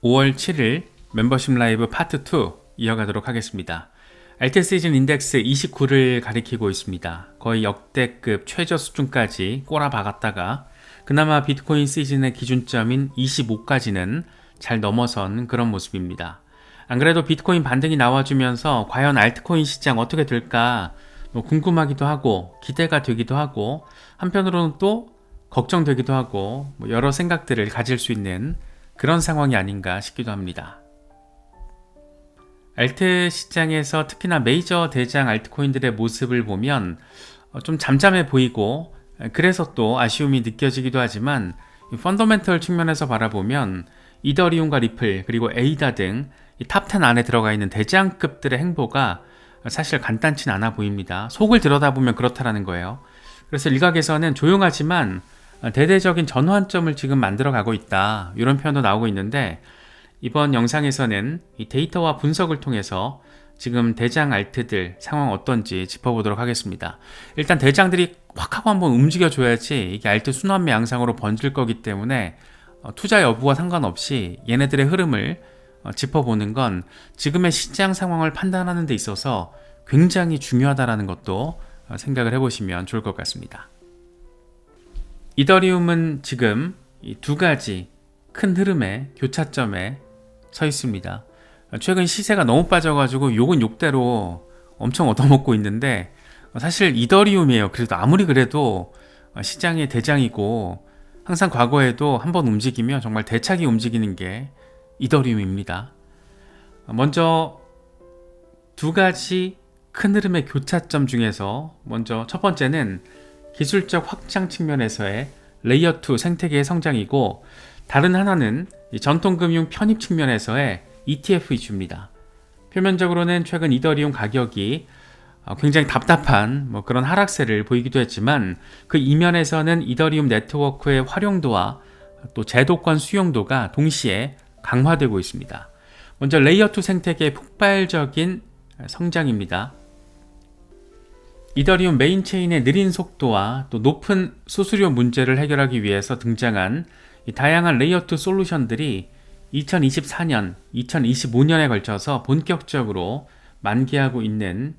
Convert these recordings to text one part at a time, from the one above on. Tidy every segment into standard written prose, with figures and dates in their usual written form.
5월 7일 멤버십 라이브 파트 2 이어가도록 하겠습니다. 알트 시즌 인덱스 29를 가리키고 있습니다. 거의 역대급 최저 수준까지 꼬라박았다가 그나마 비트코인 시즌의 기준점인 25까지는 잘 넘어선 그런 모습입니다. 안 그래도 비트코인 반등이 나와주면서 과연 알트코인 시장 어떻게 될까 궁금하기도 하고 기대가 되기도 하고 한편으로는 또 걱정되기도 하고 여러 생각들을 가질 수 있는 그런 상황이 아닌가 싶기도 합니다. 알트 시장에서 특히나 메이저 대장 알트코인들의 모습을 보면 좀 잠잠해 보이고 그래서 또 아쉬움이 느껴지기도 하지만 펀더멘털 측면에서 바라보면 이더리움과 리플 그리고 에이다 등 탑 10 안에 들어가 있는 대장급들의 행보가 사실 간단치는 않아 보입니다. 속을 들여다보면 그렇다라는 거예요. 그래서 일각에서는 조용하지만 대대적인 전환점을 지금 만들어가고 있다 이런 표현도 나오고 있는데 이번 영상에서는 이 데이터와 분석을 통해서 지금 대장 알트들 상황 어떤지 짚어보도록 하겠습니다. 일단 대장들이 확 하고 한번 움직여줘야지 이게 알트 순환매 양상으로 번질 거기 때문에 투자 여부와 상관없이 얘네들의 흐름을 짚어보는 건 지금의 시장 상황을 판단하는 데 있어서 굉장히 중요하다는 것도 생각을 해보시면 좋을 것 같습니다. 이더리움은 지금 이 두 가지 큰 흐름의 교차점에 서 있습니다. 최근 시세가 너무 빠져가지고 욕은 욕대로 엄청 얻어먹고 있는데 사실 이더리움이에요. 그래도 아무리 그래도 시장의 대장이고 항상 과거에도 한번 움직이면 정말 대차게 움직이는 게 이더리움입니다. 먼저 두 가지 큰 흐름의 교차점 중에서 먼저 첫 번째는 기술적 확장 측면에서의 레이어 2 생태계의 성장이고 다른 하나는 전통금융 편입 측면에서의 ETF 이슈입니다. 표면적으로는 최근 이더리움 가격이 굉장히 답답한 그런 하락세를 보이기도 했지만 그 이면에서는 이더리움 네트워크의 활용도와 또 제도권 수용도가 동시에 강화되고 있습니다. 먼저 레이어 2 생태계의 폭발적인 성장입니다. 이더리움 메인 체인의 느린 속도와 또 높은 수수료 문제를 해결하기 위해서 등장한 다양한 레이어 2 솔루션들이 2024년, 2025년에 걸쳐서 본격적으로 만개하고 있는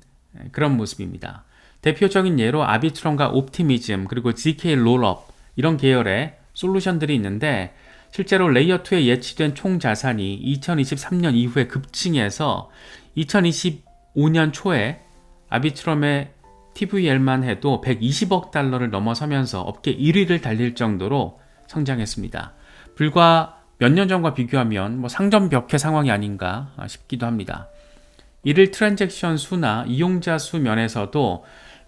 그런 모습입니다. 대표적인 예로 아비트럼과 옵티미즘 그리고 ZK 롤업 이런 계열의 솔루션들이 있는데 실제로 레이어 2에 예치된 총 자산이 2023년 이후에 급증해서 2025년 초에 아비트럼의 TVL만 해도 120억 달러를 넘어서면서 업계 1위를 달릴 정도로 성장했습니다. 불과 몇 년 전과 비교하면 상전벽해 상황이 아닌가 싶기도 합니다. 이를 트랜잭션 수나 이용자 수 면에서도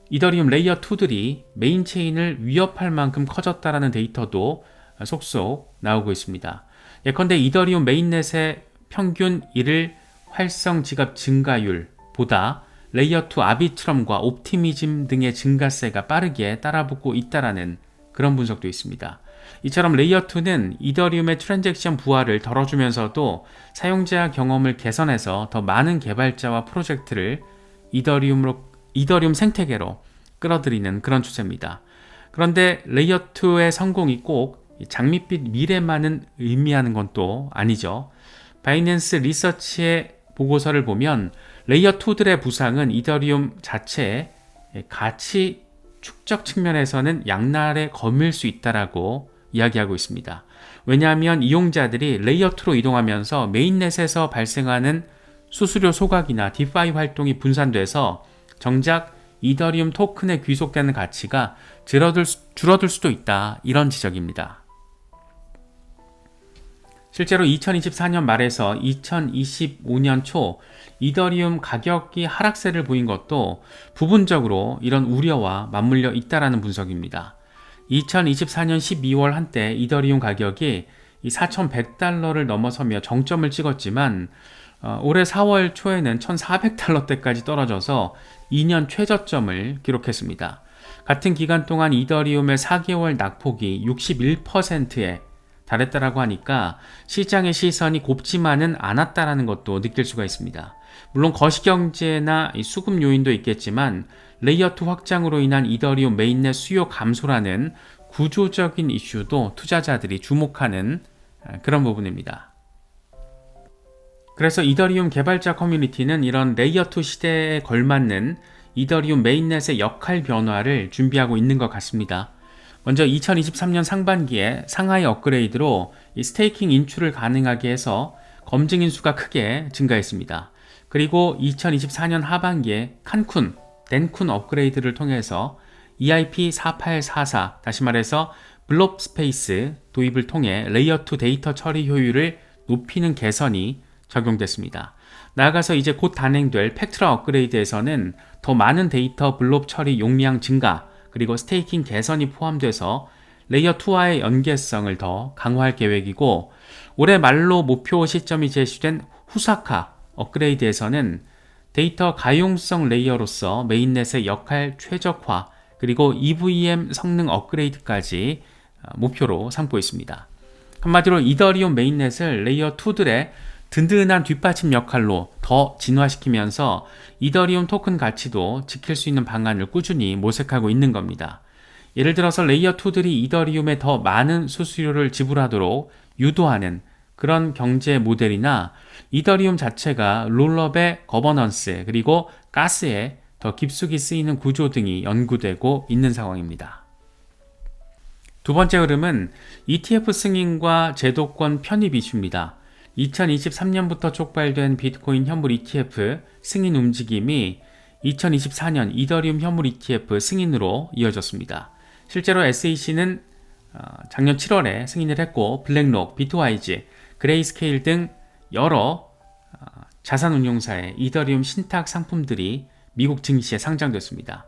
이더리움 레이어 2들이 메인 체인을 위협할 만큼 커졌다라는 데이터도 속속 나오고 있습니다. 예컨대 이더리움 메인넷의 평균 1일 활성 지갑 증가율보다 레이어 2 아비트럼과 옵티미즘 등의 증가세가 빠르게 따라붙고 있다라는 그런 분석도 있습니다. 이처럼 레이어 2는 이더리움의 트랜잭션 부하를 덜어주면서도 사용자 경험을 개선해서 더 많은 개발자와 프로젝트를 이더리움 생태계로 끌어들이는 그런 추세입니다. 그런데 레이어 2의 성공이 꼭 장밋빛 미래만은 의미하는 건 또 아니죠. 바이낸스 리서치의 보고서를 보면 레이어 2들의 부상은 이더리움 자체의 가치 축적 측면에서는 양날의 검일 수 있다라고 이야기하고 있습니다. 왜냐하면 이용자들이 레이어 2로 이동하면서 메인넷에서 발생하는 수수료 소각이나 디파이 활동이 분산돼서 정작 이더리움 토큰에 귀속되는 가치가 줄어들 수도 있다 이런 지적입니다. 실제로 2024년 말에서 2025년 초 이더리움 가격이 하락세를 보인 것도 부분적으로 이런 우려와 맞물려 있다라는 분석입니다. 2024년 12월 한때 이더리움 가격이 4,100달러를 넘어서며 정점을 찍었지만 올해 4월 초에는 1,400달러대까지 떨어져서 2년 최저점을 기록했습니다. 같은 기간 동안 이더리움의 4개월 낙폭이 61%에 달했다라고 하니까 시장의 시선이 곱지만은 않았다라는 것도 느낄 수가 있습니다. 물론 거시경제나 수급 요인도 있겠지만 레이어 2 확장으로 인한 이더리움 메인넷 수요 감소라는 구조적인 이슈도 투자자들이 주목하는 그런 부분입니다. 그래서 이더리움 개발자 커뮤니티는 이런 레이어 2 시대에 걸맞는 이더리움 메인넷의 역할 변화를 준비하고 있는 것 같습니다. 먼저 2023년 상반기에 상하이 업그레이드로 이 스테이킹 인출을 가능하게 해서 검증인 수가 크게 증가했습니다. 그리고 2024년 하반기에 칸쿤, 덴쿤 업그레이드를 통해서 EIP4844, 다시 말해서 블록 스페이스 도입을 통해 레이어 2 데이터 처리 효율을 높이는 개선이 적용됐습니다. 나아가서 이제 곧 단행될 팩트라 업그레이드에서는 더 많은 데이터 블록 처리 용량 증가, 그리고 스테이킹 개선이 포함돼서 레이어 2와의 연계성을 더 강화할 계획이고, 올해 말로 목표 시점이 제시된 후사카 업그레이드에서는 데이터 가용성 레이어로서 메인넷의 역할 최적화, 그리고 EVM 성능 업그레이드까지 목표로 삼고 있습니다. 한마디로 이더리움 메인넷을 레이어 2들의 든든한 뒷받침 역할로 더 진화시키면서 이더리움 토큰 가치도 지킬 수 있는 방안을 꾸준히 모색하고 있는 겁니다. 예를 들어서 레이어 2들이 이더리움에 더 많은 수수료를 지불하도록 유도하는 그런 경제 모델이나 이더리움 자체가 롤업의 거버넌스, 그리고 가스에 더 깊숙이 쓰이는 구조 등이 연구되고 있는 상황입니다. 두 번째 흐름은 ETF 승인과 제도권 편입 이슈입니다. 2023년부터 촉발된 비트코인 현물 ETF 승인 움직임이 2024년 이더리움 현물 ETF 승인으로 이어졌습니다. 실제로 SEC는 작년 7월에 승인을 했고, 블랙록, 비트와이즈, 그레이스케일 등 여러 자산운용사의 이더리움 신탁 상품들이 미국 증시에 상장됐습니다.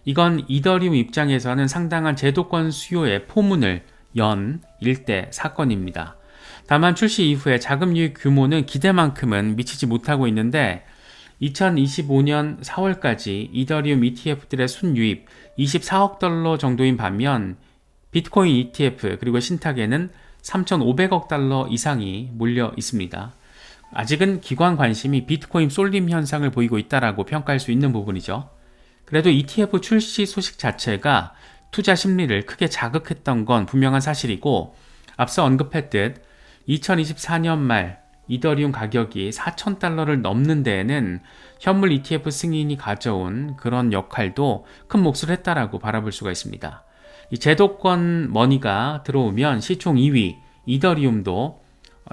이건 이더리움 입장에서는 상당한 제도권 수요의 포문을 연 일대 사건입니다. 다만 출시 이후에 자금 유입 규모는 기대만큼은 미치지 못하고 있는데, 2025년 4월까지 이더리움 ETF들의 순유입 24억 달러 정도인 반면 비트코인 ETF 그리고 신탁에는 3,500억 달러 이상이 몰려 있습니다. 아직은 기관 관심이 비트코인 쏠림 현상을 보이고 있다라고 평가할 수 있는 부분이죠. 그래도 ETF 출시 소식 자체가 투자 심리를 크게 자극했던 건 분명한 사실이고, 앞서 언급했듯 2024년 말 이더리움 가격이 4,000달러를 넘는 데에는 현물 ETF 승인이 가져온 그런 역할도 큰 몫을 했다라고 바라볼 수가 있습니다. 이 제도권 머니가 들어오면 시총 2위 이더리움도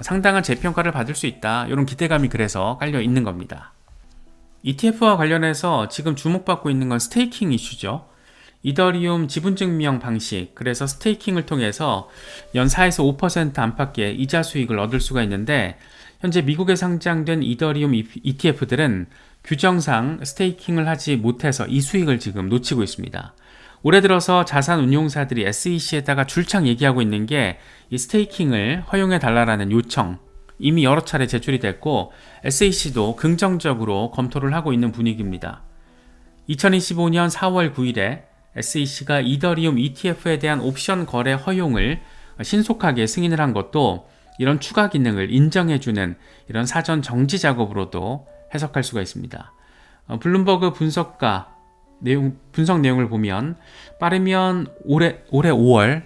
상당한 재평가를 받을 수 있다, 이런 기대감이 그래서 깔려 있는 겁니다. ETF와 관련해서 지금 주목받고 있는 건 스테이킹 이슈죠. 이더리움 지분증명 방식, 그래서 스테이킹을 통해서 연 4에서 5% 안팎의 이자 수익을 얻을 수가 있는데, 현재 미국에 상장된 이더리움 ETF들은 규정상 스테이킹을 하지 못해서 이 수익을 지금 놓치고 있습니다. 올해 들어서 자산 운용사들이 SEC에다가 줄창 얘기하고 있는 게 이 스테이킹을 허용해 달라라는 요청, 이미 여러 차례 제출이 됐고 SEC도 긍정적으로 검토를 하고 있는 분위기입니다. 2025년 4월 9일에 SEC가 이더리움 ETF에 대한 옵션 거래 허용을 신속하게 승인을 한 것도 이런 추가 기능을 인정해주는 이런 사전 정지 작업으로도 해석할 수가 있습니다. 블룸버그 분석가 분석 내용을 보면 빠르면 올해 5월,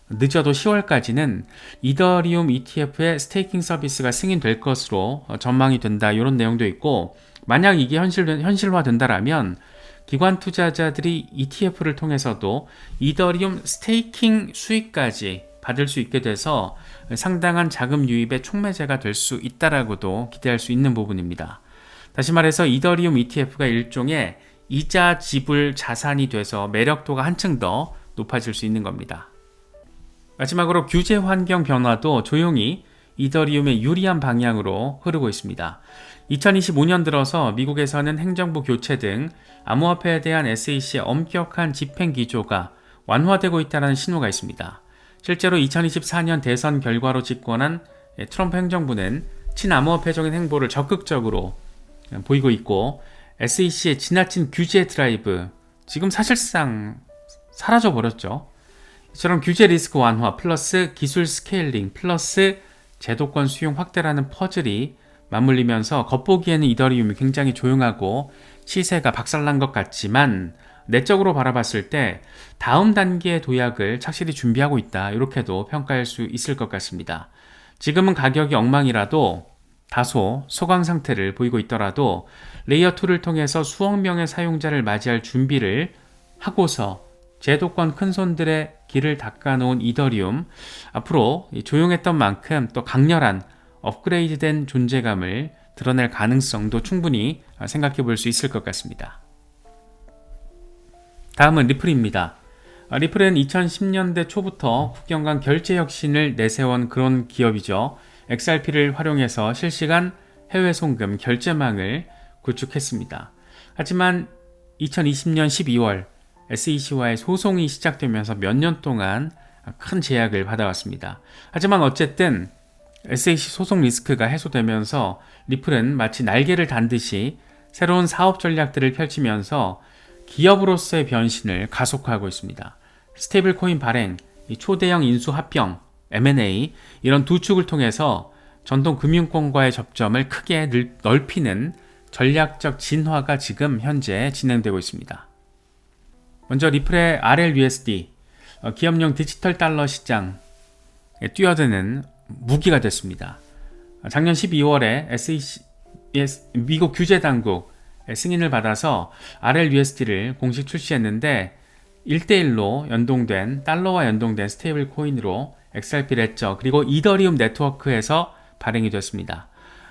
늦어도 10월까지는 이더리움 ETF의 스테이킹 서비스가 승인될 것으로 전망이 된다, 이런 내용도 있고, 만약 이게 현실화된다라면 기관 투자자들이 ETF를 통해서도 이더리움 스테이킹 수익까지 받을 수 있게 돼서 상당한 자금 유입의 촉매제가 될 수 있다라고도 기대할 수 있는 부분입니다. 다시 말해서 이더리움 ETF가 일종의 이자 지불 자산이 돼서 매력도가 한층 더 높아질 수 있는 겁니다. 마지막으로 규제 환경 변화도 조용히 이더리움의 유리한 방향으로 흐르고 있습니다. 2025년 들어서 미국에서는 행정부 교체 등 암호화폐에 대한 SEC의 엄격한 집행 기조가 완화되고 있다는 신호가 있습니다. 실제로 2024년 대선 결과로 집권한 트럼프 행정부는 친암호화폐적인 행보를 적극적으로 보이고 있고, SEC의 지나친 규제 드라이브, 지금 사실상 사라져버렸죠. 이처럼 규제 리스크 완화 플러스 기술 스케일링 플러스 제도권 수용 확대라는 퍼즐이 맞물리면서 겉보기에는 이더리움이 굉장히 조용하고 시세가 박살난 것 같지만, 내적으로 바라봤을 때 다음 단계의 도약을 착실히 준비하고 있다, 이렇게도 평가할 수 있을 것 같습니다. 지금은 가격이 엉망이라도 다소 소강 상태를 보이고 있더라도 레이어 2를 통해서 수억 명의 사용자를 맞이할 준비를 하고서 제도권 큰손들의 길을 닦아놓은 이더리움, 앞으로 조용했던 만큼 또 강렬한 업그레이드된 존재감을 드러낼 가능성도 충분히 생각해 볼 수 있을 것 같습니다. 다음은 리플입니다. 리플은 2010년대 초부터 국경 간 결제 혁신을 내세운 그런 기업이죠. XRP를 활용해서 실시간 해외 송금 결제망을 구축했습니다. 하지만 2020년 12월 SEC와의 소송이 시작되면서 몇 년 동안 큰 제약을 받아왔습니다. 하지만 어쨌든 SEC 소송 리스크가 해소되면서 리플은 마치 날개를 단 듯이 새로운 사업 전략들을 펼치면서 기업으로서의 변신을 가속화하고 있습니다. 스테이블 코인 발행, 초대형 인수 합병, M&A 이런 두 축을 통해서 전통 금융권과의 접점을 크게 넓히는 전략적 진화가 지금 현재 진행되고 있습니다. 먼저 리플의 RLUSD, 기업용 디지털 달러 시장에 뛰어드는 무기가 됐습니다. 작년 12월에 SEC, 미국 규제 당국 승인을 받아서 RLUSD를 공식 출시했는데 1대1로 연동된 달러와 연동된 스테이블 코인으로 XRP 레저 그리고 이더리움 네트워크에서 발행이 됐습니다.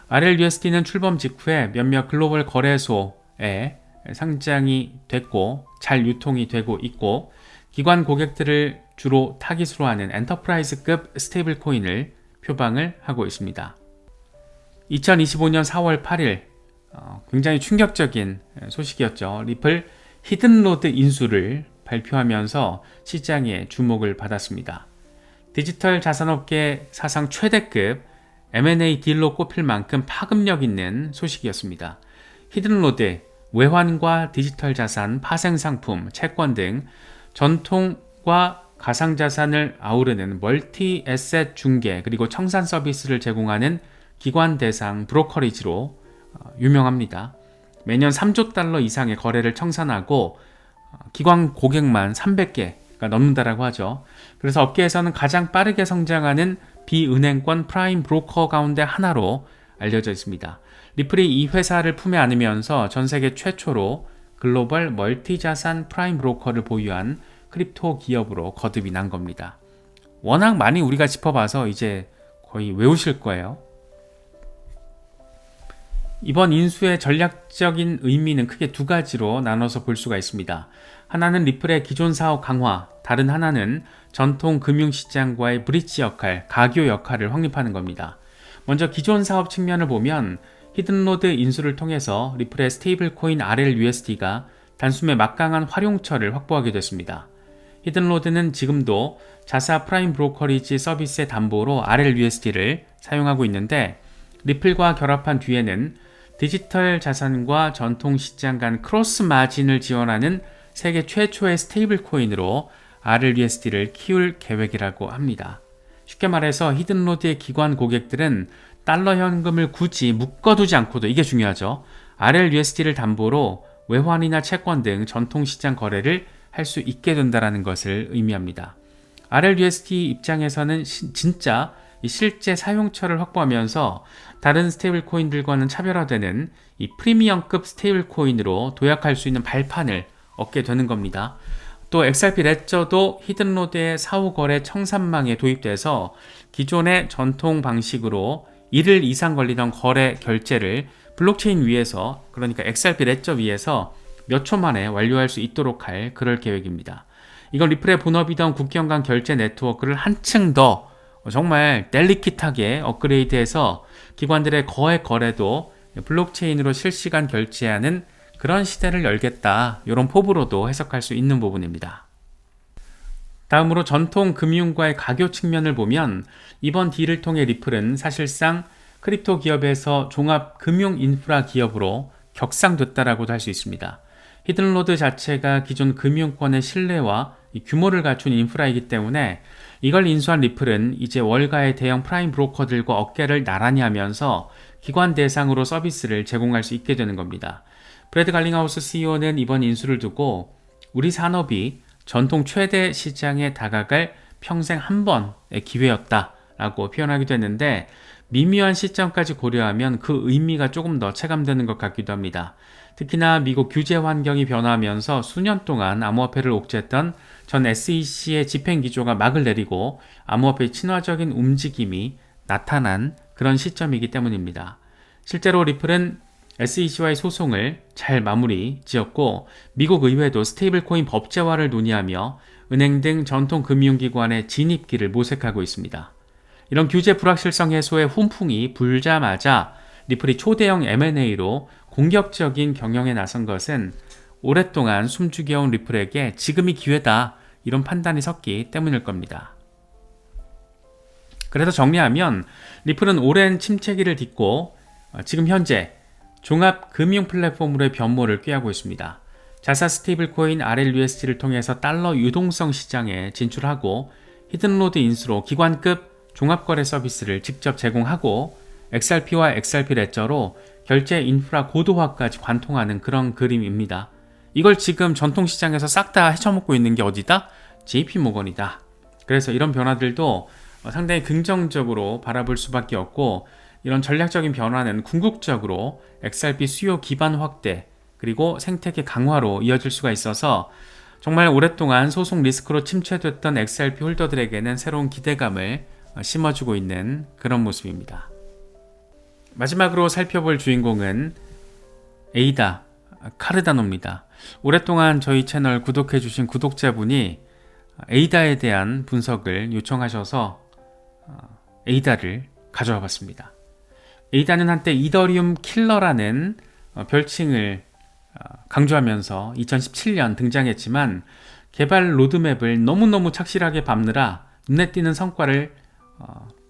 RLUSD는 출범 직후에 몇몇 글로벌 거래소에 상장이 됐고 잘 유통이 되고 있고 기관 고객들을 주로 타깃으로 하는 엔터프라이즈급 스테이블 코인을 표방을 하고 있습니다. 2025년 4월 8일 굉장히 충격적인 소식이었죠. 리플 히든로드 인수를 발표하면서 시장의 주목을 받았습니다. 디지털 자산업계 사상 최대급 M&A 딜로 꼽힐 만큼 파급력 있는 소식이었습니다. 히든로드, 외환과 디지털 자산, 파생상품, 채권 등 전통과 가상자산을 아우르는 멀티 에셋 중개 그리고 청산 서비스를 제공하는 기관 대상 브로커리지로 유명합니다. 매년 3조 달러 이상의 거래를 청산하고 기관 고객만 300개가 넘는다라고 하죠. 그래서 업계에서는 가장 빠르게 성장하는 비은행권 프라임 브로커 가운데 하나로 알려져 있습니다. 리플이 이 회사를 품에 안으면서 전 세계 최초로 글로벌 멀티 자산 프라임 브로커를 보유한 크립토 기업으로 거듭이 난 겁니다. 워낙 많이 우리가 짚어봐서 이제 거의 외우실 거예요. 이번 인수의 전략적인 의미는 크게 두 가지로 나눠서 볼 수가 있습니다. 하나는 리플의 기존 사업 강화, 다른 하나는 전통 금융시장과의 브릿지 역할, 가교 역할을 확립하는 겁니다. 먼저 기존 사업 측면을 보면 히든로드 인수를 통해서 리플의 스테이블 코인 RLUSD가 단숨에 막강한 활용처를 확보하게 됐습니다. 히든로드는 지금도 자사 프라임 브로커리지 서비스의 담보로 RLUSD를 사용하고 있는데 리플과 결합한 뒤에는 디지털 자산과 전통 시장 간 크로스 마진을 지원하는 세계 최초의 스테이블 코인으로 RLUSD를 키울 계획이라고 합니다. 쉽게 말해서 히든로드의 기관 고객들은 달러 현금을 굳이 묶어두지 않고도, 이게 중요하죠, RLUSD를 담보로 외환이나 채권 등 전통시장 거래를 할 수 있게 된다는 것을 의미합니다. RLUSD 입장에서는 진짜 실제 사용처를 확보하면서 다른 스테이블 코인들과는 차별화되는 이 프리미엄급 스테이블 코인으로 도약할 수 있는 발판을 얻게 되는 겁니다. 또 XRP 레저도 히든로드의 사후 거래 청산망에 도입돼서 기존의 전통 방식으로 이틀 이상 걸리던 거래 결제를 블록체인 위에서, 그러니까 XRP 레저 위에서 몇 초 만에 완료할 수 있도록 할 그럴 계획입니다. 이건 리플의 본업이던 국경 간 결제 네트워크를 한층 더 정말 델리킷하게 업그레이드해서 기관들의 거액 거래도 블록체인으로 실시간 결제하는 그런 시대를 열겠다, 이런 포부로도 해석할 수 있는 부분입니다. 다음으로 전통 금융과의 가교 측면을 보면 이번 딜을 통해 리플은 사실상 크립토 기업에서 종합 금융 인프라 기업으로 격상됐다라고도 할 수 있습니다. 히든로드 자체가 기존 금융권의 신뢰와 규모를 갖춘 인프라이기 때문에 이걸 인수한 리플은 이제 월가의 대형 프라임 브로커들과 어깨를 나란히 하면서 기관 대상으로 서비스를 제공할 수 있게 되는 겁니다. 브래드 갈링하우스 CEO는 이번 인수를 두고 우리 산업이 전통 최대 시장에 다가갈 평생 한 번의 기회였다라고 표현하기도 했는데, 미묘한 시점까지 고려하면 그 의미가 조금 더 체감되는 것 같기도 합니다. 특히나 미국 규제 환경이 변화하면서 수년 동안 암호화폐를 옥죄했던 전 SEC의 집행기조가 막을 내리고 암호화폐의 친화적인 움직임이 나타난 그런 시점이기 때문입니다. 실제로 리플은 SEC와의 소송을 잘 마무리 지었고 미국 의회도 스테이블코인 법제화를 논의하며 은행 등 전통 금융기관의 진입기를 모색하고 있습니다. 이런 규제 불확실성 해소의 훈풍이 불자마자 리플이 초대형 M&A로 공격적인 경영에 나선 것은 오랫동안 숨죽여온 리플에게 지금이 기회다 이런 판단이 섰기 때문일 겁니다. 그래서 정리하면 리플은 오랜 침체기를 딛고 지금 현재 종합 금융 플랫폼으로의 변모를 꾀하고 있습니다. 자사 스테이블코인 RLUSD를 통해서 달러 유동성 시장에 진출하고 히든로드 인수로 기관급 종합거래 서비스를 직접 제공하고 XRP와 XRP 레저로 결제 인프라 고도화까지 관통하는 그런 그림입니다. 이걸 지금 전통시장에서 싹 다 헤쳐먹고 있는 게 어디다? JP모건이다. 그래서 이런 변화들도 상당히 긍정적으로 바라볼 수밖에 없고 이런 전략적인 변화는 궁극적으로 XRP 수요 기반 확대 그리고 생태계 강화로 이어질 수가 있어서 정말 오랫동안 소송 리스크로 침체됐던 XRP 홀더들에게는 새로운 기대감을 심어주고 있는 그런 모습입니다. 마지막으로 살펴볼 주인공은 에이다 카르다노입니다. 오랫동안 저희 채널 구독해주신 구독자분이 에이다에 대한 분석을 요청하셔서 에이다를 가져와 봤습니다. 에이다는 한때 이더리움 킬러라는 별칭을 강조하면서 2017년 등장했지만 개발 로드맵을 너무너무 착실하게 밟느라 눈에 띄는 성과를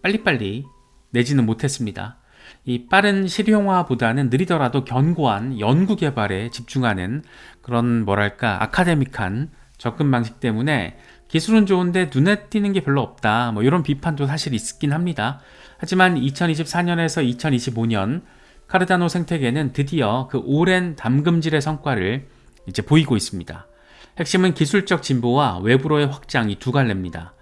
빨리빨리 내지는 못했습니다. 이 빠른 실용화보다는 느리더라도 견고한 연구 개발에 집중하는 그런 뭐랄까 아카데믹한 접근 방식 때문에 기술은 좋은데 눈에 띄는 게 별로 없다 이런 비판도 사실 있긴 합니다. 하지만 2024년에서 2025년 카르다노 생태계는 드디어 그 오랜 담금질의 성과를 이제 보이고 있습니다. 핵심은 기술적 진보와 외부로의 확장 이 두 갈래입니다.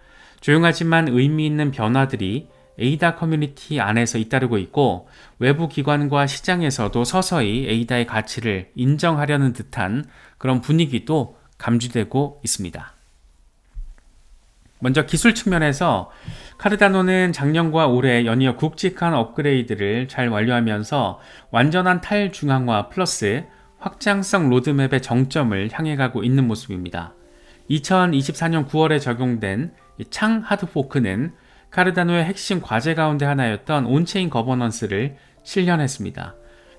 조용하지만 의미 있는 변화들이 에이다 커뮤니티 안에서 잇따르고 있고 외부 기관과 시장에서도 서서히 에이다의 가치를 인정하려는 듯한 그런 분위기도 감지되고 있습니다. 먼저 기술 측면에서 카르다노는 작년과 올해 연이어 굵직한 업그레이드를 잘 완료하면서 완전한 탈중앙화 플러스 확장성 로드맵의 정점을 향해 가고 있는 모습입니다. 2024년 9월에 적용된 창 하드포크는 카르다노의 핵심 과제 가운데 하나였던 온체인 거버넌스를 실현했습니다.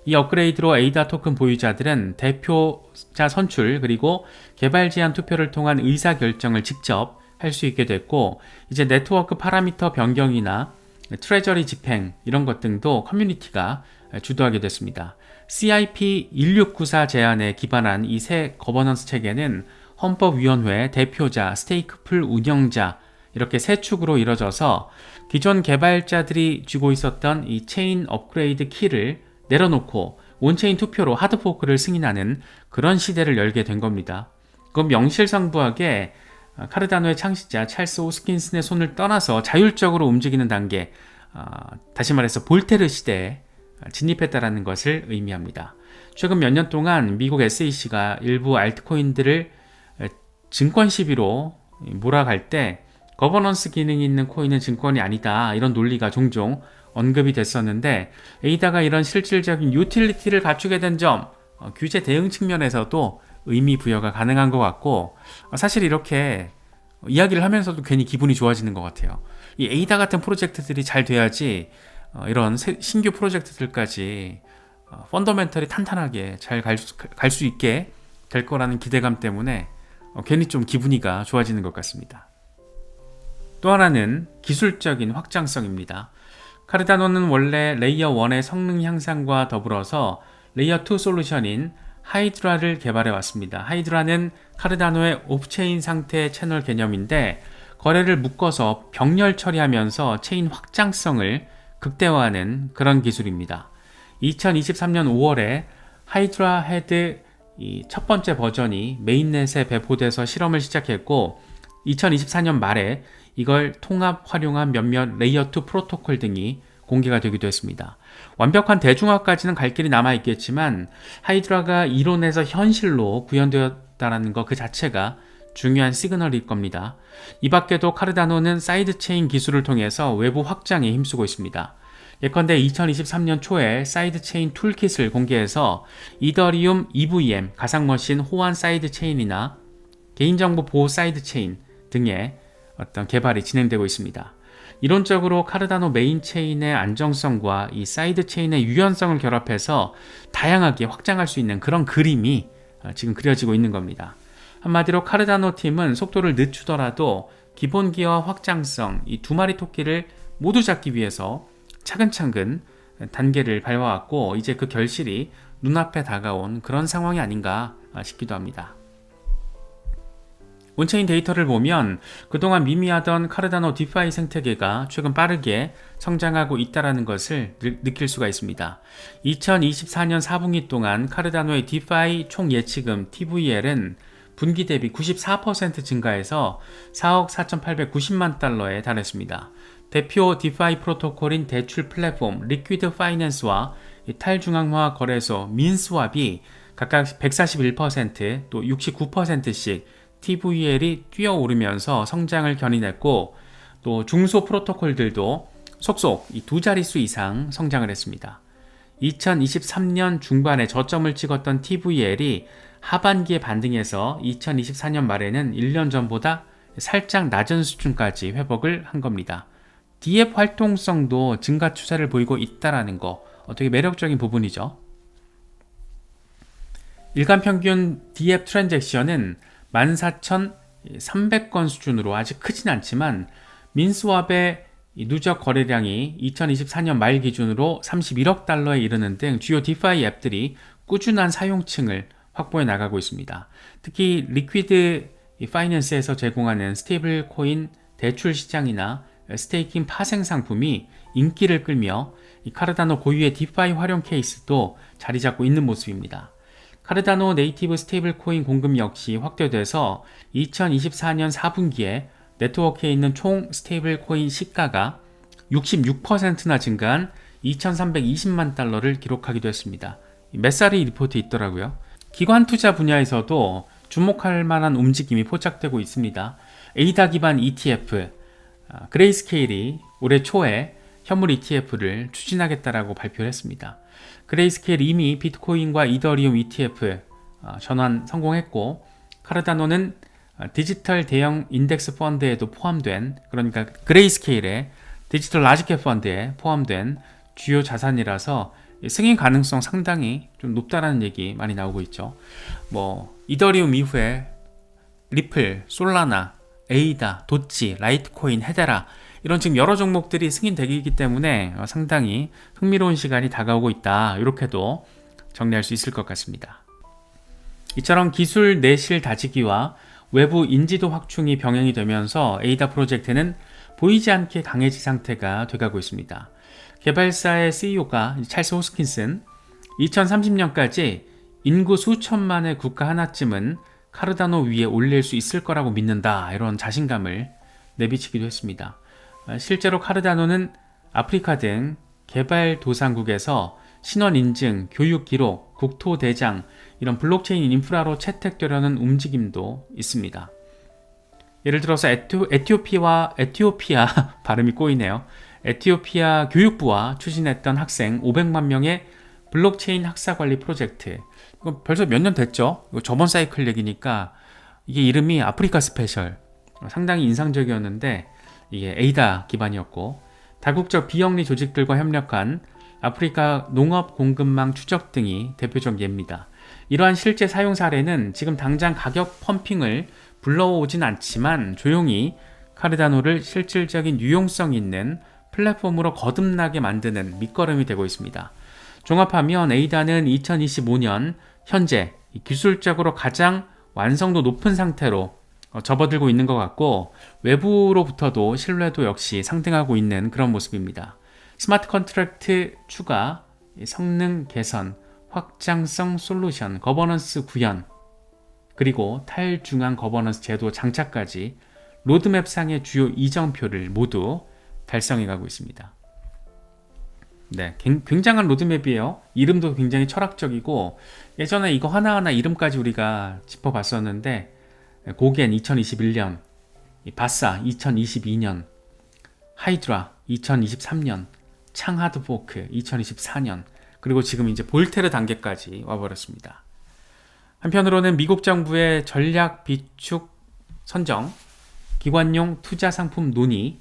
이 업그레이드로 에이다 토큰 보유자들은 대표자 선출 그리고 개발 제한 투표를 통한 의사결정을 직접 할 수 있게 됐고 이제 네트워크 파라미터 변경이나 트레저리 집행 이런 것 등도 커뮤니티가 주도하게 됐습니다. CIP 1694 제안에 기반한 이 새 거버넌스 체계는 헌법위원회, 대표자, 스테이크풀 운영자 이렇게 세 축으로 이뤄져서 기존 개발자들이 쥐고 있었던 이 체인 업그레이드 키를 내려놓고 온체인 투표로 하드포크를 승인하는 그런 시대를 열게 된 겁니다. 그건 명실상부하게 카르다노의 창시자 찰스 호스킨슨의 손을 떠나서 자율적으로 움직이는 단계, 다시 말해서 볼테르 시대에 진입했다는 것을 의미합니다. 최근 몇 년 동안 미국 SEC가 일부 알트코인들을 증권 시비로 몰아갈 때 거버넌스 기능이 있는 코인은 증권이 아니다 이런 논리가 종종 언급이 됐었는데 에이다가 이런 실질적인 유틸리티를 갖추게 된 점 규제 대응 측면에서도 의미 부여가 가능한 것 같고 사실 이렇게 이야기를 하면서도 괜히 기분이 좋아지는 것 같아요. 이 에이다 같은 프로젝트들이 잘 돼야지 이런 신규 프로젝트들까지 펀더멘털이 탄탄하게 잘 갈 수 있게 될 거라는 기대감 때문에 괜히 좀 기분이가 좋아지는 것 같습니다. 또 하나는 기술적인 확장성입니다. 카르다노는 원래 레이어 1의 성능 향상과 더불어서 레이어 2 솔루션인 하이드라를 개발해 왔습니다. 하이드라는 카르다노의 오프체인 상태 채널 개념인데 거래를 묶어서 병렬 처리하면서 체인 확장성을 극대화하는 그런 기술입니다. 2023년 5월에 하이드라 헤드 첫 번째 버전이 메인넷에 배포돼서 실험을 시작했고 2024년 말에 이걸 통합 활용한 몇몇 레이어 2 프로토콜 등이 공개가 되기도 했습니다. 완벽한 대중화까지는 갈 길이 남아있겠지만 하이드라가 이론에서 현실로 구현되었다는 것 그 자체가 중요한 시그널일 겁니다. 이 밖에도 카르다노는 사이드체인 기술을 통해서 외부 확장에 힘쓰고 있습니다. 예컨대 2023년 초에 사이드체인 툴킷을 공개해서 이더리움 EVM, 가상머신 호환 사이드체인이나 개인정보 보호 사이드체인 등의 어떤 개발이 진행되고 있습니다. 이론적으로 카르다노 메인 체인의 안정성과 이 사이드 체인의 유연성을 결합해서 다양하게 확장할 수 있는 그런 그림이 지금 그려지고 있는 겁니다. 한마디로 카르다노 팀은 속도를 늦추더라도 기본 기어와 확장성, 이 두 마리 토끼를 모두 잡기 위해서 차근차근 단계를 밟아왔고 이제 그 결실이 눈앞에 다가온 그런 상황이 아닌가 싶기도 합니다. 온체인 데이터를 보면 그동안 미미하던 카르다노 디파이 생태계가 최근 빠르게 성장하고 있다는 것을 느낄 수가 있습니다. 2024년 4분기 동안 카르다노의 디파이 총 예치금 TVL은 분기 대비 94% 증가해서 4억 4,890만 달러에 달했습니다. 대표 디파이 프로토콜인 대출 플랫폼 리퀴드 파이낸스와 탈중앙화 거래소 민스왑이 각각 141%, 또 69%씩 TVL이 뛰어오르면서 성장을 견인했고 또 중소 프로토콜들도 속속 이 두 자릿수 이상 성장을 했습니다. 2023년 중반에 저점을 찍었던 TVL이 하반기에 반등해서 2024년 말에는 1년 전보다 살짝 낮은 수준까지 회복을 한 겁니다. DF 활동성도 증가 추세를 보이고 있다는 거 되게 매력적인 부분이죠. 일간 평균 DF 트랜잭션은 14,300건 수준으로 아직 크진 않지만 민스왑의 누적 거래량이 2024년 말 기준으로 31억 달러에 이르는 등 주요 디파이 앱들이 꾸준한 사용층을 확보해 나가고 있습니다. 특히 리퀴드 파이낸스에서 제공하는 스테이블 코인 대출 시장이나 스테이킹 파생 상품이 인기를 끌며 카르다노 고유의 디파이 활용 케이스도 자리 잡고 있는 모습입니다. 카르다노 네이티브 스테이블 코인 공급 역시 확대돼서 2024년 4분기에 네트워크에 있는 총 스테이블 코인 시가가 66%나 증가한 2,320만 달러를 기록하기도 했습니다. 몇 살이 리포트 있더라고요. 기관 투자 분야에서도 주목할 만한 움직임이 포착되고 있습니다. 에이다 기반 ETF, 그레이스케일이 올해 초에 현물 ETF를 추진하겠다라고 발표를 했습니다. 그레이스케일이 이미 비트코인과 이더리움 ETF 전환 성공했고 카르다노는 디지털 대형 인덱스 펀드에도 포함된, 그러니까 그레이스케일의 디지털 라지캡 펀드에 포함된 주요 자산이라서 승인 가능성 상당히 좀 높다라는 얘기 많이 나오고 있죠. 이더리움 이후에 리플, 솔라나, 에이다, 도치, 라이트코인, 헤데라 이런 지금 여러 종목들이 승인되기 때문에 상당히 흥미로운 시간이 다가오고 있다, 이렇게도 정리할 수 있을 것 같습니다. 이처럼 기술 내실 다지기와 외부 인지도 확충이 병행이 되면서 에이다 프로젝트는 보이지 않게 강해진 상태가 돼가고 있습니다. 개발사의 CEO가 찰스 호스킨슨 2030년까지 인구 수천만의 국가 하나쯤은 카르다노 위에 올릴 수 있을 거라고 믿는다, 이런 자신감을 내비치기도 했습니다. 실제로 카르다노는 아프리카 등 개발도상국에서 신원 인증, 교육 기록, 국토 대장 이런 블록체인 인프라로 채택되려는 움직임도 있습니다. 예를 들어서 에티오피아 발음이 꼬이네요. 에티오피아 교육부와 추진했던 학생 500만 명의 블록체인 학사관리 프로젝트. 이거 벌써 몇 년 됐죠? 이거 저번 사이클 얘기니까 이게 이름이 아프리카 스페셜. 상당히 인상적이었는데 이게 에이다 기반이었고 다국적 비영리 조직들과 협력한 아프리카 농업 공급망 추적 등이 대표적 예입니다. 이러한 실제 사용 사례는 지금 당장 가격 펌핑을 불러오진 않지만 조용히 카르다노를 실질적인 유용성 있는 플랫폼으로 거듭나게 만드는 밑거름이 되고 있습니다. 종합하면 에이다는 2025년 현재 기술적으로 가장 완성도 높은 상태로 접어들고 있는 것 같고 외부로부터도 신뢰도 역시 상승하고 있는 그런 모습입니다. 스마트 컨트랙트 추가, 성능 개선, 확장성 솔루션, 거버넌스 구현, 그리고 탈중앙 거버넌스 제도 장착까지 로드맵상의 주요 이정표를 모두 달성해가고 있습니다. 네, 굉장한 로드맵이에요. 이름도 굉장히 철학적이고 예전에 이거 하나하나 이름까지 우리가 짚어봤었는데 고겐 2021년, 바사 2022년, 하이드라 2023년, 창하드포크 2024년, 그리고 지금 이제 볼테르 단계까지 와버렸습니다. 한편으로는 미국 정부의 전략 비축 선정, 기관용 투자 상품 논의,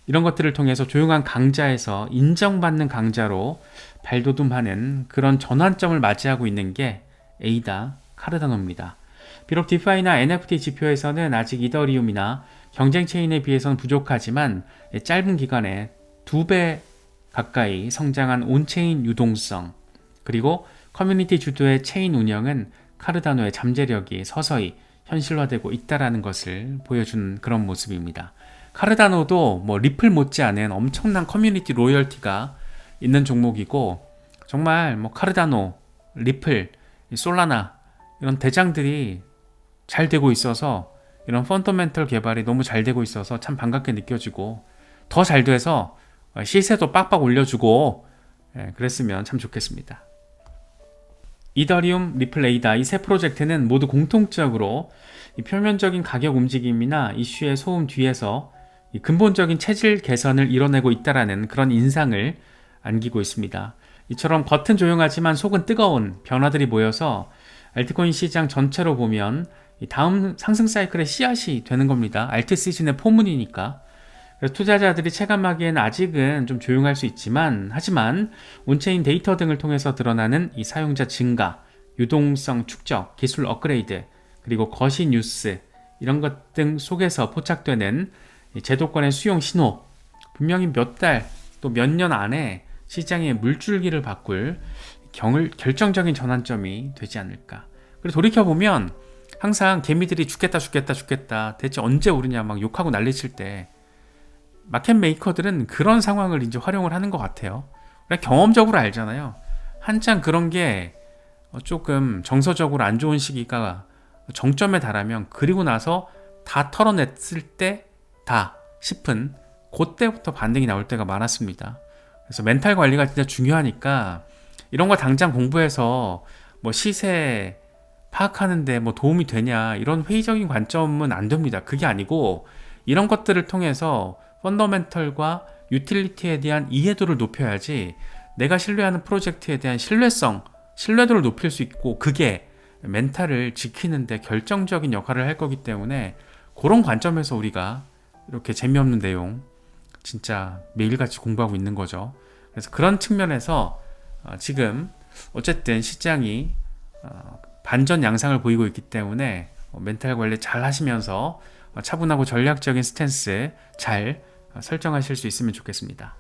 이런 것들을 통해서 조용한 강자에서 인정받는 강자로 발돋움하는 그런 전환점을 맞이하고 있는 게 에이다 카르다노입니다. 비록 디파이나 NFT 지표에서는 아직 이더리움이나 경쟁 체인에 비해서는 부족하지만 짧은 기간에 2배 가까이 성장한 온체인 유동성, 그리고 커뮤니티 주도의 체인 운영은 카르다노의 잠재력이 서서히 현실화되고 있다는 것을 보여주는 그런 모습입니다. 카르다노도 뭐 리플 못지않은 엄청난 커뮤니티 로열티가 있는 종목이고, 정말 뭐 카르다노, 리플, 솔라나 이런 대장들이 잘 되고 있어서, 이런 펀더멘털 개발이 너무 잘 되고 있어서 참 반갑게 느껴지고, 더 잘 돼서 시세도 빡빡 올려주고 그랬으면 참 좋겠습니다. 이더리움, 리플, 에이다 이 세 프로젝트는 모두 공통적으로 이 표면적인 가격 움직임이나 이슈의 소음 뒤에서 이 근본적인 체질 개선을 이뤄내고 있다는 그런 인상을 안기고 있습니다. 이처럼 겉은 조용하지만 속은 뜨거운 변화들이 모여서 알트코인 시장 전체로 보면 다음 상승 사이클의 씨앗이 되는 겁니다. 알트 시즌의 포문이니까. 그래서 투자자들이 체감하기엔 아직은 좀 조용할 수 있지만, 하지만 온체인 데이터 등을 통해서 드러나는 이 사용자 증가, 유동성 축적, 기술 업그레이드, 그리고 거시 뉴스, 이런 것 등 속에서 포착되는 제도권의 수용 신호, 분명히 몇 달 또 몇 년 안에 시장의 물줄기를 바꿀 결정적인 전환점이 되지 않을까. 그리고 돌이켜보면 항상 개미들이 죽겠다 대체 언제 오르냐 막 욕하고 난리칠 때 마켓 메이커들은 그런 상황을 이제 활용을 하는 것 같아요. 그냥 경험적으로 알잖아요. 한창 그런 게 조금 정서적으로 안 좋은 시기가 정점에 달하면, 그리고 나서 다 털어냈을 때다 싶은 그때부터 반등이 나올 때가 많았습니다. 그래서 멘탈 관리가 진짜 중요하니까 이런 거 당장 공부해서 뭐 시세 파악하는데 뭐 도움이 되냐, 이런 회의적인 관점은 안 됩니다. 그게 아니고 이런 것들을 통해서 펀더멘털과 유틸리티에 대한 이해도를 높여야지 내가 신뢰하는 프로젝트에 대한 신뢰도를 높일 수 있고, 그게 멘탈을 지키는데 결정적인 역할을 할 거기 때문에, 그런 관점에서 우리가 이렇게 재미없는 내용 진짜 매일같이 공부하고 있는 거죠. 그래서 그런 측면에서 지금 어쨌든 시장이 반전 양상을 보이고 있기 때문에 멘탈 관리 잘 하시면서 차분하고 전략적인 스탠스 잘 설정하실 수 있으면 좋겠습니다.